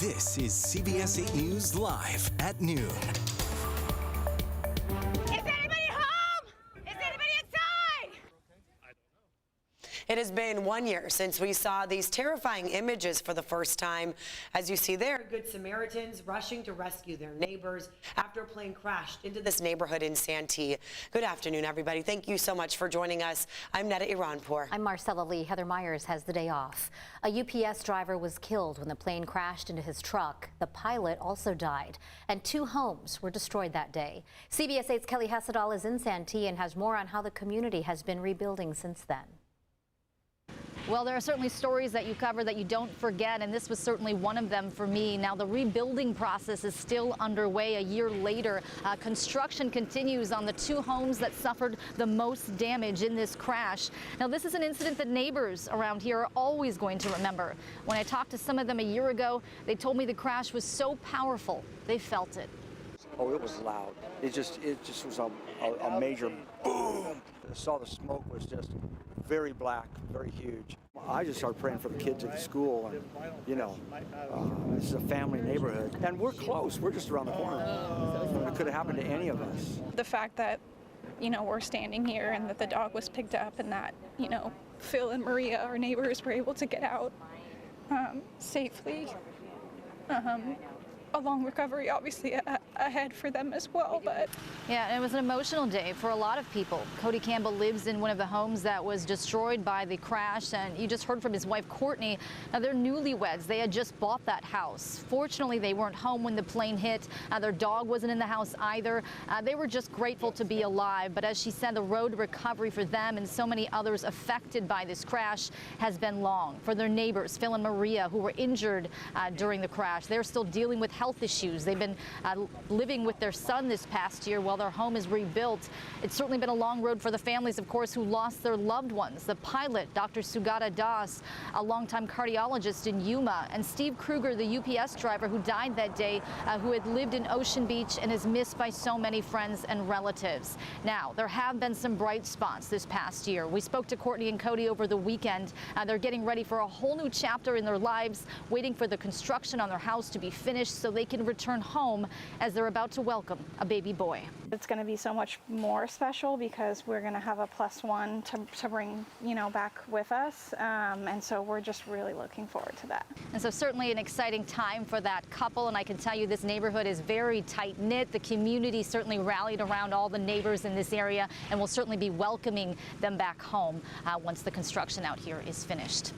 This is CBS 8 News Live at noon. Is anybody home? Is anybody inside? It has been 1 year since we saw these terrifying images for the first time. As you see there, Good Samaritans rushing to rescue their neighbors after a plane crashed into this neighborhood in Santee. Good afternoon, everybody. Thank you so much for joining us. I'm Netta Iranpour. I'm Marcella Lee. Heather Myers has the day off. A UPS driver was killed when the plane crashed into his truck. The pilot also died, and 2 homes were destroyed that day. CBS 8's Kelly Hessedal is in Santee and has more on how the community has been rebuilding since then. Well, there are certainly stories that you cover that you don't forget, and this was certainly one of them for me. Now, the rebuilding process is still underway a year later. Construction continues on the 2 homes that suffered the most damage in this crash. Now, this is an incident that neighbors around here are always going to remember. When I talked to some of them a year ago, they told me the crash was so powerful, they felt it. Oh, it was loud. It just was a major boom. I saw the smoke was just very black, very huge. I just started praying for the kids at the school, and you know, this is a family neighborhood, and we're close. We're just around the corner. It could have happened to any of us. The fact that, you know, we're standing here and that the dog was picked up and that, you know, Phil and Maria, our neighbors, were able to get out safely. A long recovery, obviously, ahead for them as well. But yeah, it was an emotional day for a lot of people. Cody Campbell lives in one of the homes that was destroyed by the crash, and you just heard from his wife, Courtney. Now, they're newlyweds. They had just bought that house. Fortunately, they weren't home when the plane hit. Their dog wasn't in the house either. They were just grateful to be alive. But as she said, the road to recovery for them and so many others affected by this crash has been long. For their neighbors, Phil and Maria, who were injured during the crash, they're still dealing with health issues. They've been living with their son this past year while their home is rebuilt. It's certainly been a long road for the families, of course, who lost their loved ones. The pilot, Dr. Sugata Das, a longtime cardiologist in Yuma, and Steve Kruger, the UPS driver who died that day, who had lived in Ocean Beach and is missed by so many friends and relatives. Now, there have been some bright spots this past year. We spoke to Courtney and Cody over the weekend. They're getting ready for a whole new chapter in their lives, waiting for the construction on their house to be finished so they can return home as they're about to welcome a baby boy. it's going to be so much more special because we're going to have a +1 to bring, you know, back with us. And so we're just really looking forward to that. And so certainly an exciting time for that couple. And I can tell you this neighborhood is very tight knit. The community certainly rallied around all the neighbors in this area and will certainly be welcoming them back home once the construction out here is finished.